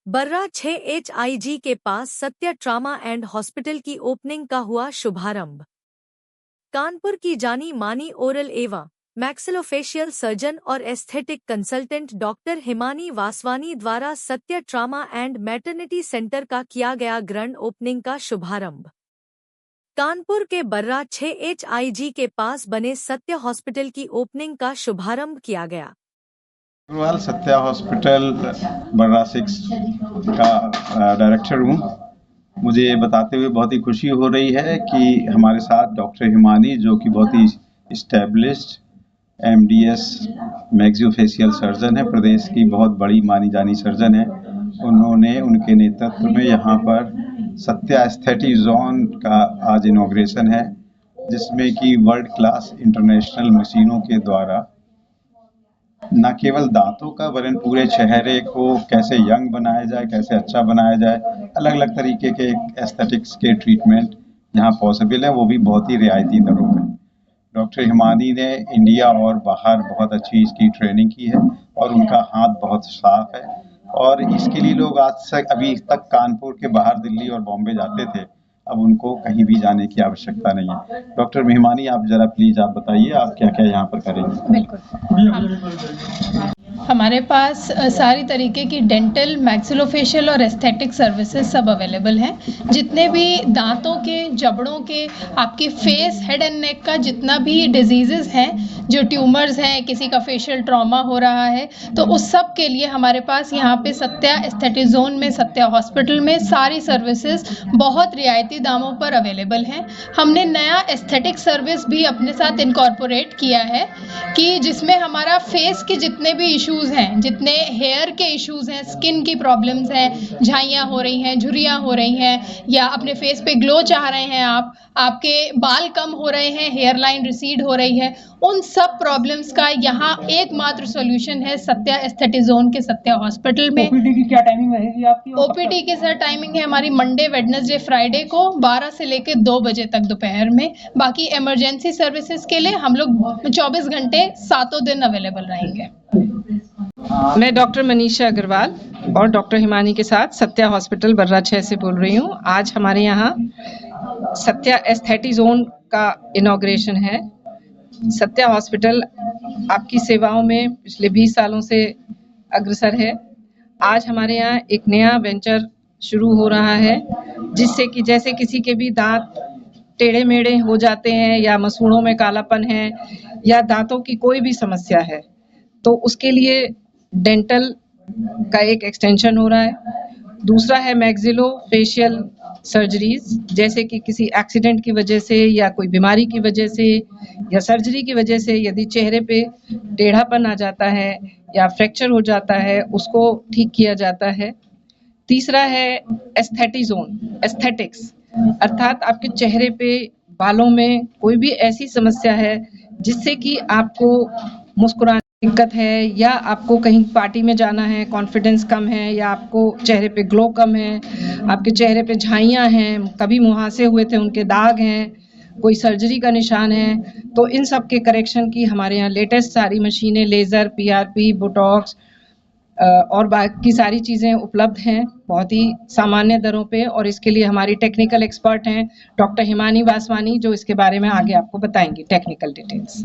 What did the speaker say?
बर्रा 6HIG के पास Satya trauma and hospital की ओपनिंग का हुआ शुभारंभ। कानपुर की जानी मानी ओरल एवं मैक्सिलोफेशियल सर्जन और aesthetic consultant doctor Himani Vaswani द्वारा Satya trauma and maternity centre का किया गया ग्रैंड ओपनिंग का शुभारंभ। कानपुर के बर्रा 6HIG के पास बने सत्या हॉस्पिटल की ओपनिंग का शुभारंभ किया गया। सत्या हॉस्पिटल बर्रा 6 का डायरेक्टर हूँ। मुझे ये बताते हुए बहुत ही खुशी हो रही है कि हमारे साथ डॉक्टर हिमानी, जो कि बहुत ही इस्टेब्लिश्ड MDS मैक्सिलोफेशियल सर्जन है, प्रदेश की बहुत बड़ी मानी जानी सर्जन है। उन्होंने उनके नेतृत्व में यहाँ पर सत्या एस्थेटिक जोन का आज इनॉग्रेशन है, जिसमें कि वर्ल्ड क्लास इंटरनेशनल मशीनों के द्वारा न केवल दांतों का वरन पूरे चेहरे को कैसे यंग बनाया जाए, कैसे अच्छा बनाया जाए, अलग अलग तरीके के एस्थेटिक्स के ट्रीटमेंट यहाँ पॉसिबल है, वो भी बहुत ही रियायती दरों में। डॉक्टर हिमानी ने इंडिया और बाहर बहुत अच्छी इसकी ट्रेनिंग की है और उनका हाथ बहुत साफ है, और इसके लिए लोग आज तक अभी तक कानपुर के बाहर दिल्ली और बॉम्बे जाते थे, अब उनको कहीं भी जाने की आवश्यकता नहीं है। डॉक्टर हिमानी, आप जरा प्लीज आप बताइए आप क्या क्या यहाँ पर करेंगे। बिल्कुल, हमारे पास सारी तरीके की डेंटल, मैक्सिलोफेशियल और एस्थेटिक सर्विसेज सब अवेलेबल हैं। जितने भी दांतों के, जबड़ों के, आपके फेस, हेड एंड नेक का जितना भी डिजीजेस हैं, जो ट्यूमर्स हैं, किसी का फेशियल ट्रॉमा हो रहा है, तो उस सब के लिए हमारे पास यहाँ पे सत्या एस्थेटिक जोन में, सत्या हॉस्पिटल में सारी सर्विसेज बहुत रियायती दामों पर अवेलेबल हैं। हमने नया एस्थेटिक सर्विस भी अपने साथ इनकॉर्पोरेट किया है कि जिसमें हमारा फेस के जितने भी इश्यूज़ हैं, जितने हेयर के इश्यूज़ हैं, स्किन की प्रॉब्लम्स हैं, झाइयाँ हो रही हैं, झुर्रियाँ हो रही हैं, या अपने फेस पे ग्लो चाह रहे हैं आपके बाल कम हो रहे हैं, हेयर लाइन रिसीड हो रही है, उन सब प्रॉब्लम्स का यहाँ एकमात्र सॉल्यूशन है सत्या एस्थेटिक जोन के सत्या हॉस्पिटल में। ओपीडी की क्या टाइमिंग रहेगी आपकी? ओपीडी की सर टाइमिंग है हमारी मंडे, वेडनेसडे, फ्राइडे को 12 से लेकर 2 बजे तक दोपहर में। बाकी इमरजेंसी सर्विसेज के लिए हम लोग 24 घंटे 7 दिन अवेलेबल रहेंगे। मैं डॉक्टर मनीषा अग्रवाल और डॉक्टर हिमानी के साथ सत्या हॉस्पिटल बर्रा 6 से बोल रही हूँ। आज हमारे यहाँ सत्या एस्थेटिक जोन का इनॉग्रेशन है। सत्या हॉस्पिटल आपकी सेवाओं में पिछले 20 सालों से अग्रसर है। आज हमारे यहाँ एक नया वेंचर शुरू हो रहा है, जिससे कि जैसे किसी के भी दांत टेढ़े मेढ़े हो जाते हैं, या मसूड़ों में कालापन है, या दांतों की कोई भी समस्या है, तो उसके लिए डेंटल का एक एक्सटेंशन हो रहा है। दूसरा है मैक्सिलोफेशियल सर्जरीज, जैसे कि किसी एक्सीडेंट की वजह से या कोई बीमारी की वजह से या सर्जरी की वजह से यदि चेहरे पे टेढ़ापन आ जाता है या फ्रैक्चर हो जाता है, उसको ठीक किया जाता है। तीसरा है एस्थेटिक जोन, एस्थेटिक्स, अर्थात आपके चेहरे पे, बालों में कोई भी ऐसी समस्या है जिससे कि आपको मुस्कुराने में दिक्कत है, या आपको कहीं पार्टी में जाना है, कॉन्फिडेंस कम है, या आपको चेहरे पे ग्लो कम है, आपके चेहरे पे झाइयाँ हैं, कभी मुहासे हुए थे उनके दाग हैं, कोई सर्जरी का निशान है, तो इन सब के करेक्शन की हमारे यहाँ लेटेस्ट सारी मशीनें, लेज़र, PRP, बोटॉक्स और बाकी सारी चीज़ें उपलब्ध हैं बहुत ही सामान्य दरों पे। और इसके लिए हमारी टेक्निकल एक्सपर्ट हैं डॉक्टर हिमानी वासवानी, जो इसके बारे में आगे आपको बताएंगी टेक्निकल डिटेल्स।